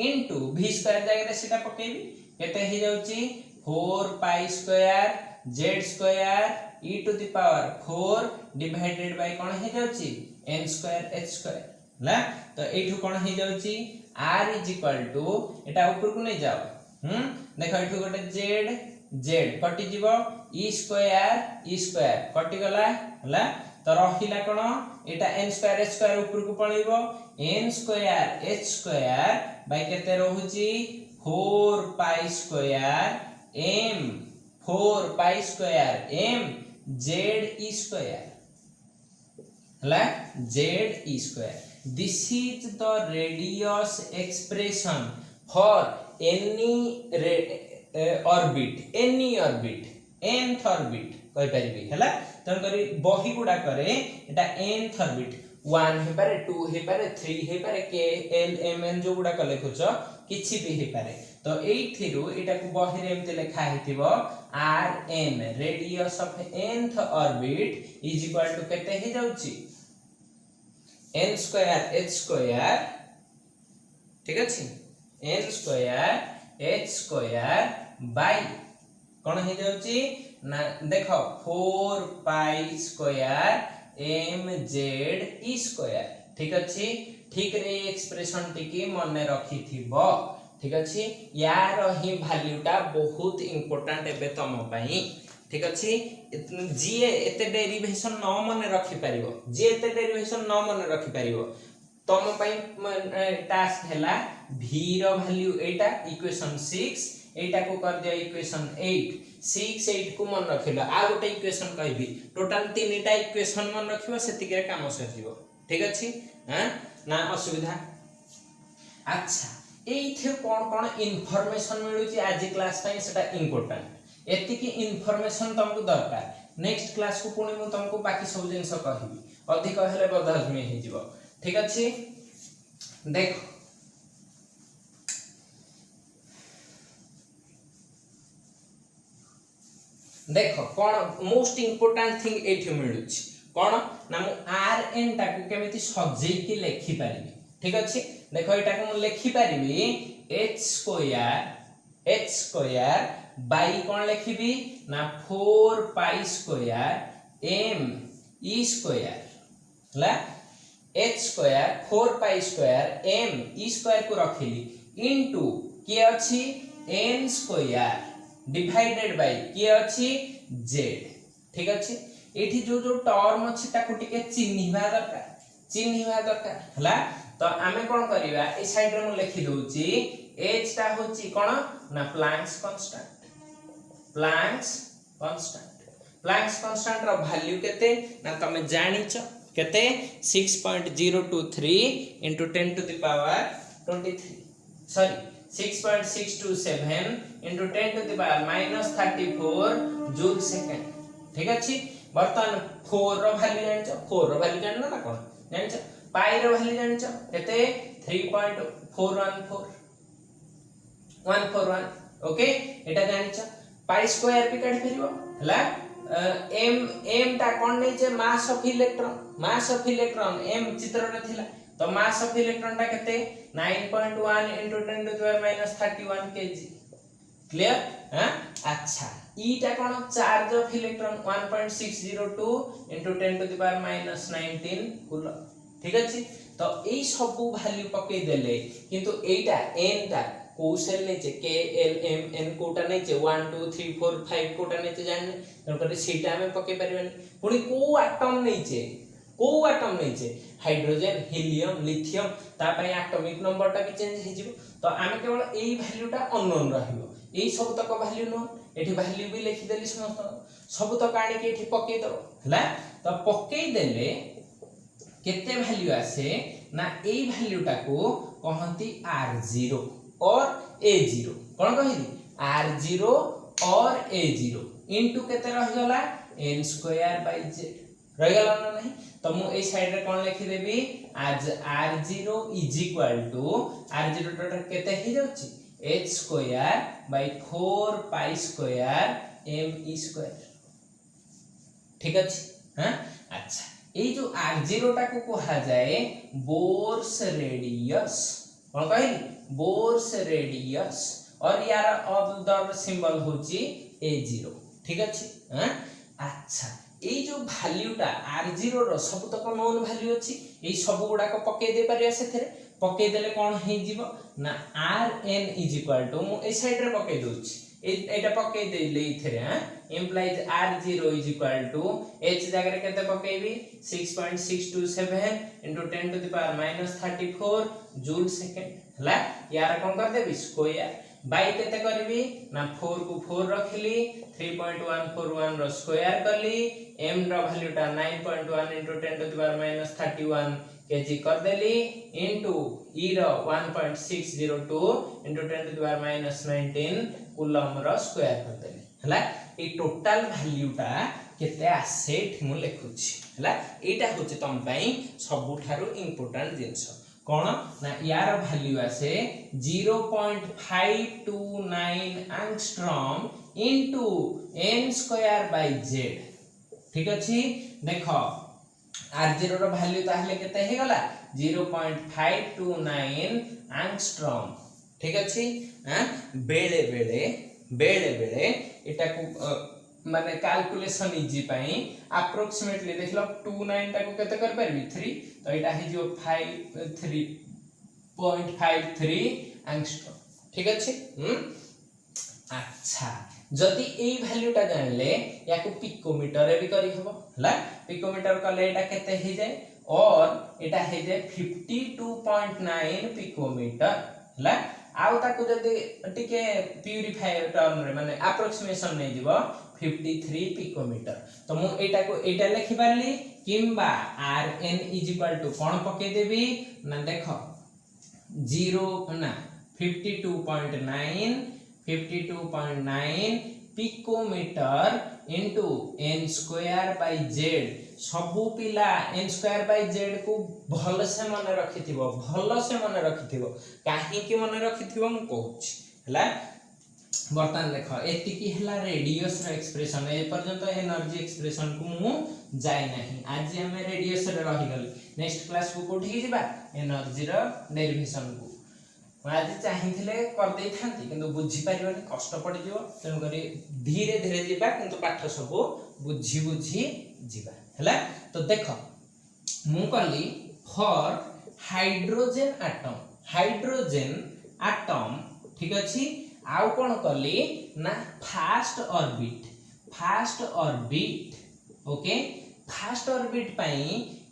into v square जगह सेटा पकेबी केते हे जाउची 4 pi square z square e to the power 4 divided by कोन हे जाउची n स्क्वायर h स्क्वायर ला तो एठू कोन हे जाउची r इज इक्वल टू एटा ऊपर को नै जाओ देखो एठू गोटे z कटि जीवो e स्क्वायर कटि गला हला तो रहिला कोन एटा n स्क्वायर h स्क्वायर ऊपर को पळिबो n square h square bye केते रहूची 4 pi square m z e square हला z e square this is the radius expression for any orbit nth orbit कहि परिबी हला तन करी बही गुडा करे एटा nth orbit 1 हे पारे 2 हे पारे 3 हे पारे k l m n जो गुडा कले खुच किछि भी हे पारे तो एथिरु एटा को बही रे एमते लेखा हेतिबो r n radius of nth orbit is equal to केते हे जाउची n स्क्वायर h स्क्वायर ठीक अछि n square h square by कोन हे जाउची ना देखो 4 pi square m z e square ठीक अछि ठीक रे एक्सप्रेशन टिकी मने रखी थिबो ठीक अछि यार ही वैल्यूटा बहुत इंपोर्टेंट एबे तम पई ठीक अछि जी एते डेरिवेशन न मने रखि परिबो जी एते डेरिवेशन न मने रखि परिबो तम पई टास्क हैला v रो वैल्यू एटा इक्वेशन 6 एटा को कर दिया इक्वेशन 8 6 8 को मन रखिलो आ गोटे इक्वेशन कहबी टोटल तीनटा इक्वेशन मन रखिबो सेतिके काम सरजिवो ठीक अछि हां ना असुविधा अच्छा एथे कोन इन्फॉर्मेशन मिलुची आज क्लास पई सेटा इंपोर्टेंट एतिकी इन्फॉर्मेशन तुमको दरकार नेक्स्ट क्लास को पुणी मु तुमको बाकी सब जिंस कहबी अधिक हेले बदहजमी हे जिवो ठीक अछि देखो देखो कौन मोस्ट इंपोर्टेंट थिंग एठी मिलुची कौन ना मु आर एन टाकू केमिति सजेई की लेखि परिबी ठीक अछि देखो एटा को मु लेखि परिबी h स्क्वायर बाई कौन लेखिबी ना 4 pi square m e square ला h square 4 pi square m e square को रखिली इनटू के अछि n स्क्वायर डिवाइडेड बाय के अछि z ठीक अछि एठी जो जो टर्म अछि ताको टिके चिन्हिबा दरकार हला तो आमे कोन करिवा ए साइड रे मु लिखि दोउची h ता होची कोन ना प्लैंक्स कांस्टेंट रो वैल्यू केते ना तमे जानिचो केते 6.023 into 10 to the power 23 sorry 6.627 into 10 to the power minus 34 joule second ठीक अछि बर्तन 4 रो वैल्यू जानिचो 4 रो वैल्यू जानना ना कोन जानिचो पाई रो वैल्यू जानिचो केते 3.414 ओके एटा जानिचो पाई स्क्वायर भी काढी फेरिबो हला m ता कोन नै जे मास ऑफ इलेक्ट्रॉन m चित्र रे थिला तो मास ऑफ इलेक्ट्रॉन ता केते 9.1 into 10 to the power minus 31 kg clear हां अच्छा ई ता कोन charge of electron 1.602 into 10 to the power minus 19 coulomb ठीक अछि तो एई सब वैल्यू पके देले किंतु एटा n ता कोसेल नै जे k l m n Kota नै जे 1 2 3 4 5 कोटा नै जे जानि तन करे सीटा में पके परिबनी पुनी को एटम नै जे हाइड्रोजन हीलियम लिथियम ता पय एटॉमिक नंबर ता भी चेंज हे जिवो तो आमे केवल एई वैल्यू ता अननोन रहिबो एई सब तक वैल्यू न एठी वैल्यू भी लिखि देली समस्त सब तक आनी के एठी पके दो हला तो पके देले केते वैल्यू आसे ना एई वैल्यूटा को कहंती r0 और a0 कोन कहली r0 और a0 इनटू केते रह गला n²/z रह गला ना नहीं तो मु ए साइड रे कोन लिखि देबी आज r0 r0 टोटल केते ही जाउची h²/4π² ठीक अछि हां अच्छा ए जो r0 टा को कहा जाए बोर्स रेडियस कोन कहली बोर्स रेडियस और यार अदर सिंबल होची a0 ठीक अछि हां अच्छा ए जो वैल्यूटा r0 रो सब तक नोन वैल्यू अछि ए सब गुडा को पके दे परिया सेथरे पके देले कोन हे जीवो ना rn मु ए साइड रे पके दोछि एटा पके देले इथरे हां implies r0 h जगह रे केते पकेबी 6.627 into 10 to the power -34 joule second हला यार कोन कर देबी स्क्वायर बाय केते करबी ना 4 को 4 रखली 3.141 रो स्क्वायर करली m रो वैल्यूटा 9.1 into 10 to the power -31 kg कर देली into e रो 1.602 into 10 to the power -19 coulomb रो स्क्वायर कर देली हला ए टोटल वैल्यूटा केते एसेट मु लिखुची हला एटा होची तम पई सबु थारो इंपोर्टेंट जिंस कोन ना यार वैल्यू आसे 0.529 एंगस्ट्रॉम इनटू n²/z ठीक अछि देखो r0 रो वैल्यू ताहले केते हे गला 0.529 एंगस्ट्रॉम ठीक अछि हां बेले बेले एटा को माने कैलकुलेशन इजी पई अप्रोक्सीमेटली देखलो 29 टा को केते कर परबी 3 तो एटा हे जो 3.53 एंगस्ट्रॉम ठीक अछि अच्छा जदि एई वैल्यूटा जानले या को पिकोमीटर रे भी करी हबो हला पिकोमीटर कले एटा केते हे जाय और एटा हे जाय 52.9 पिकोमीटर हला आउ ताको जदि टिके प्यूरिफायर टर्म रे माने अप्रोक्सीमेशन नै जीवो 53 पिकोमीटर तो मु एटा को एटा लिखि परली किंबा rn कोन पके देबी ना देखो 0 ना 52.9 पिकोमीटर इनटू n²/z सबु पिला n²/z को भल से मन रखिथिबो काहे कि मन रखिथिबो मु कहूची हला बर्तन देखो एति की हला रेडियस रो एक्सप्रेशन ए पर्यंत एनर्जी एक्सप्रेशन को मु जाय नाही आज हम रेडियस रे रहि गल नेक्स्ट क्लास को कोठी जिबा एनर्जी रो डेरिवेशन को आज चाहिथिले कर देई थांती किंतु बुझी परिबनी कष्ट पड़ी जिवो तन करी धीरे धीरे जिबा किंतु पाठ सब बुझी जिबा हला तो देखो मु कहली फॉर हाइड्रोजन एटम ठीक अछि आउ कोन कहली ना fast orbit okay fast orbit पई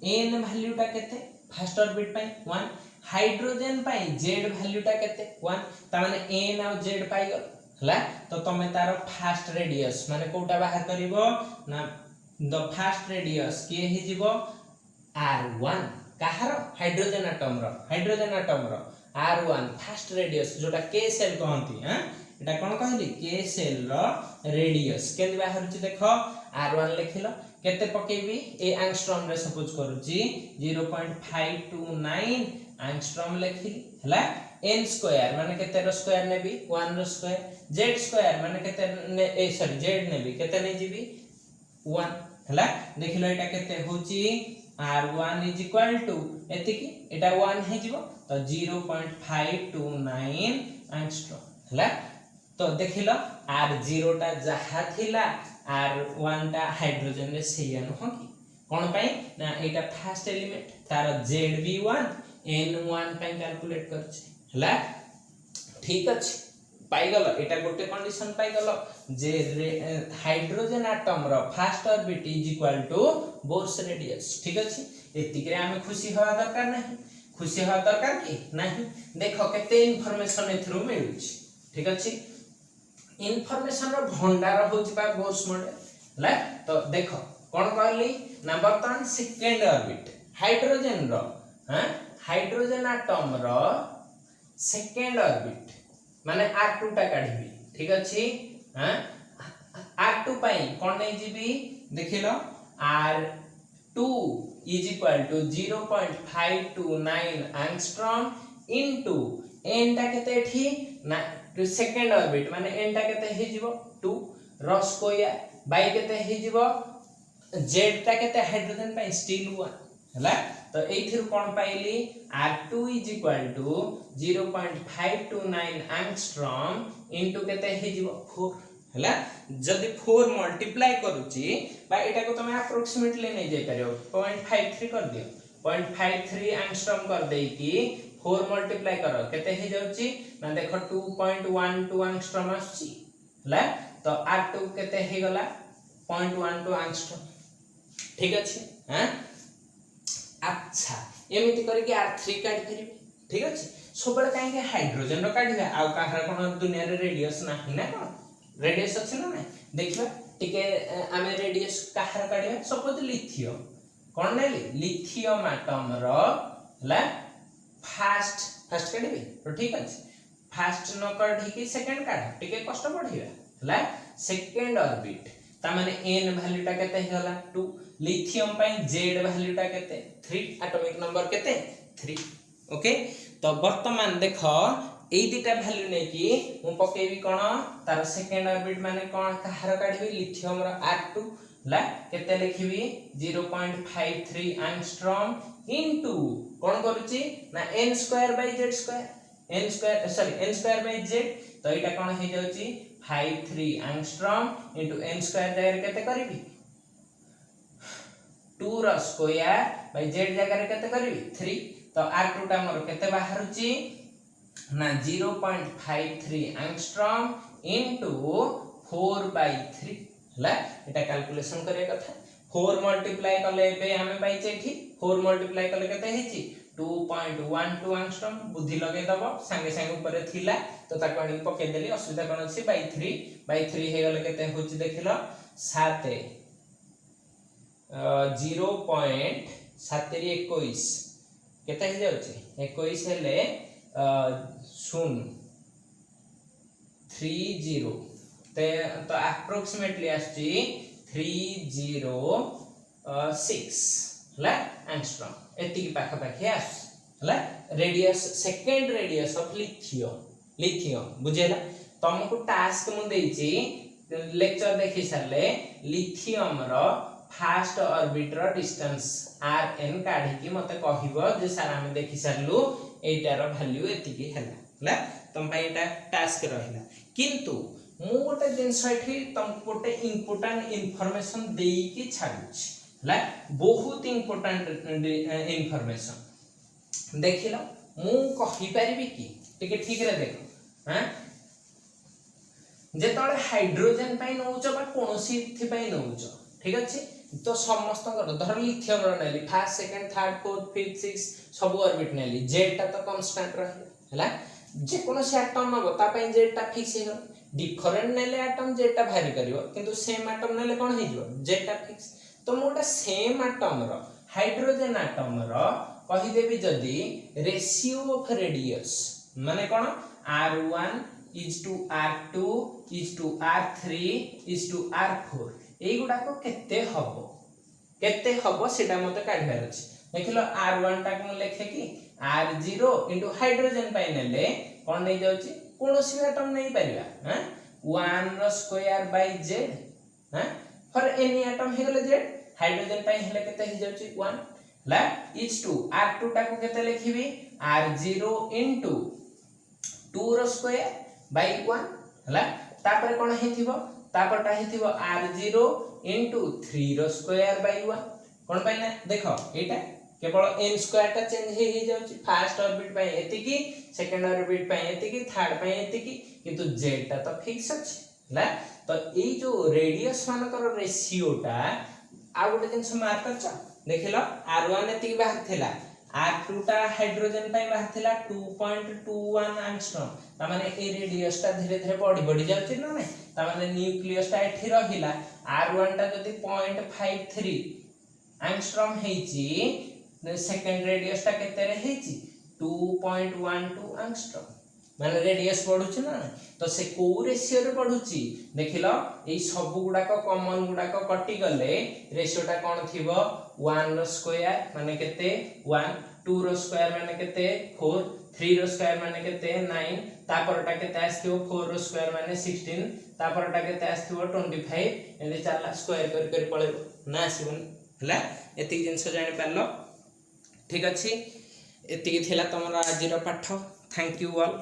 n वैल्यूटा केते फास्ट ऑर्बिट पई 1 हाइड्रोजन पई z वैल्यूटा केते 1 त माने n और z पाई गल हला तो तमे तार फास्ट रेडियस माने कोटा बाहर करिवो ना द फास्ट रेडियस के हे जिवो r1 काहर हाइड्रोजन एटम रो r1 फास्ट रेडियस जोटा k सेल कहंती हां एटा कोन कहली k सेल रो रेडियस केति बाहर छि देखो r1 लिखिलो केते पकेबी ए एंगस्ट्रॉम रे सपोज करूची 0.529 एंगस्ट्रॉम लिखिली हला n² माने केते रो स्क्वायर नेबी 1 रो स्क्वायर z² माने केते z नेबी केते नै जीबी 1 हला देखिलो एटा केते होची r1 एति की एटा 1 हे जीवो तो 0.529 एंगस्ट्रॉम हला तो देखिलो r0 टा जहा थिला r1 टा हाइड्रोजन रे सेया न हो की कोन पई ना एटा फर्स्ट एलिमेंट तार zb1 n1 पई कैलकुलेट करछि हला ठीक अछि पाई गलो एटा गोटे कंडीशन पाई गलो जे hydrogen atom row first orbit bourse radius ठीक अछि एतिकरे हम खुशी होवा दरकार नहीं खुशी होवा दरकार की नहीं देखो केते इंफॉर्मेशन एथरो मिलुछि ठीक अछि इंफॉर्मेशन रो भंडार होछि बा बोर्स मॉडल ला तो देखो कोन कहली ना बर्तमान सेकंड ऑर्बिट हाइड्रोजन रो हां हाइड्रोजन आटम रो सेकेंड ऑर्बिट माने R2 टा काढिबी ठीक अछि हां R2 पई कोन नै GB देखिलो R2 is equal to 0.529 angstrom into n टा केते एठी ना सेकेंड ऑर्बिट माने n टा केते हे जीवो 2 र स्क्वायर बाय केते हे जीवो z टा केते हाइड्रोजन पई स्टील 1 हला तो एथिर कोन पाइली R2 is equal to 0.529 angstrom into केते हे जीवो 4 हला जदी 4 मल्टीप्लाई करूची बा एटा को तमे अप्रोक्सीमेटली नै जाय परियो 0.53 कर दियो 0.53 एंगस्ट्रॉम कर देई की 4 मल्टीप्लाई करो केते हे जाउची ना देखो 2.12 एंगस्ट्रॉम आछी हला तो R2 केते हे गला 0.12 एंगस्ट्रॉम ठीक अछि हां अच्छा एमिति करी कि R3 काढी फेरि ठीक अछि सबले काहे के हाइड्रोजन रो काढिबा आ काहरा कोन दुनिया रे रेडियस नाही ना कोन रेडियस अछि ना देखिबा टिके आमे रेडियस काहर काढिबा सपोज लिथियम कोन नै लिथियम एटम रो हला फर्स्ट काढिबे तो ठीक अछि फर्स्ट न काढी कि सेकंड काढ टिके कष्ट पढिबा हला सेकंड ऑर्बिट ता माने n वैल्यू टा केते होला 2 लिथियम पई z वैल्यू टा केते 3 एटॉमिक नंबर केते 3 ओके तो वर्तमान देखो एई दिटा वैल्यू नै कि मु पकेबी कोन तार सेकंड ऑर्बिट माने कोन काहर काढिबी लिथियम रो R2 ला केते लिखिबी 0.53 एंगस्ट्रॉम इनटू कोन करूची ना n square by z square n square by z तो एटा कोन हे जाउची 53 एंगस्ट्रॉम इनटू n स्क्वायर जगह केते करिवि 2 रो स्क्वायर बाय z जगह केते करिवि 3 तो R2 टा मोर केते बाहरुची ना 0.53 एंगस्ट्रॉम इनटू 4/3 हला एटा कैलकुलेशन करे कथा 4 मल्टीप्लाई करले बे हमें पाइचे एठी 4 मल्टीप्लाई करले केते हेची 2.12 एंगस्ट्रॉम बुद्धि लगे दबो संगे संगे ऊपर थिला तो ताको आनी पके देली असुविधा कोन अछि बाय 3 हे गले केते होची देखिलो 7 0.721 केते हे जाउची 21 हेले 30 ते तो अप्रोक्सीमेटली आछि 306 हला एंगस्ट्रॉम एति की पाखा पाखी आस हला radius second radius of lithium बुझेला तुमको टास्क मु देछि लेक्चर देखि सरले लिथियम रो फर्स्ट ऑर्बिट रो डिस्टेंस rn काढी की मते कहिबो जे सर हम देखि सरलु एटार वैल्यू एति की हला तुम पई एटा टास्क रहिला किंतु मु गोटे जिंस एठी तुम गोटे इंपोर्टेंट इंफॉर्मेशन देई की छाडुछ हला बहुत इंपोर्टेंट इंफॉर्मेशन देखिलो मु कहि परिबी की टिके ठीक रे देखो हां जेतले हाइड्रोजन पई नउचो बा कोनोसी थि पई नउचो ठीक अछि तो समस्त धर लिथियम रो नेली first second third fourth fifth six सब ऑर्बिट नेली z टा तो कांस्टेंट रहले हला जे कोनो से एटम नबो ता पई z टा फिक्स हे गयो डिफरेंट नेले एटम z टा वेरी करिवो किंतु सेम एटम नेले कोन हे जिवो z टा फिक्स तो मोटा सेम एटम रो हाइड्रोजन एटम रो कहि देबी जदी रेशियो ऑफ रेडियस माने कोन r1 is to r2 is to r3 is to r4 एई गुडा को केते हबो सेटा मते काढबार अछि देखिलो r1 टा को लेखे कि r0 इनटू हाइड्रोजन पाइ नेले कोन नै जाउची कोनोसी एटम नै परिबा हैं 1 रो स्क्वायर बाय z हैं फॉर एनी एटम हे गेले z हाइड्रोजन पाइ हेले केते हे जाउची 1 ला इज टू r2 टा को केते लिखिबी r0 इनटू 2 रो स्क्वायर बाय 1 हला तापर कोन हेथिबो तापरटा हेथिबो r0 इनटू 3 रो स्क्वायर बाय 1 कोन पाइ ना देखो एटा केवल n स्क्वायर टा चेंज हे जाउची फर्स्ट ऑर्बिट पाइ एति की सेकंड ऑर्बिट पाइ एति की थर्ड पाइ एति की किंतु z टा तो फिक्स अछि हला तो ए जो रेडियस मानकर रेशियो टा आ गोटे जिंस मार्क करछ देखिलो r1 एति की बाहर थिला r2 टा हाइड्रोजन पाइ बाहर थिला 2.21 एंगस्ट्रॉम ता माने ए रेडियस टा धीरे धीरे बढ़ी जाउची ना नै ता माने न्यूक्लियस टा एठी रहिला r1 टा जदी 0.53 एंगस्ट्रॉम हेची सेकंड रेडियस टा केते रे हेची 2.12 एंगस्ट्रॉम माने रेडियस बढ़ुची ना तो से को रेशियो रे बढ़ुची देखिलो एई सब गुडाक कॉमन गुडाक कटि गले रेशियो टा कोन थिबो 1 रो स्क्वायर माने केते 1 2 रो स्क्वायर माने केते 4 3 रो स्क्वायर माने केते 9 तापरटा केते आस्थिबो 4 रो स्क्वायर माने 16 तापरटा केते आस्थिबो 25 एंदी चाला स्क्वायर कर पळे ना आसीबन हला एति जिंस जानि पारलो ठीक अछि एति थिला तमरा आज रो पाठ थैंक यू ऑल।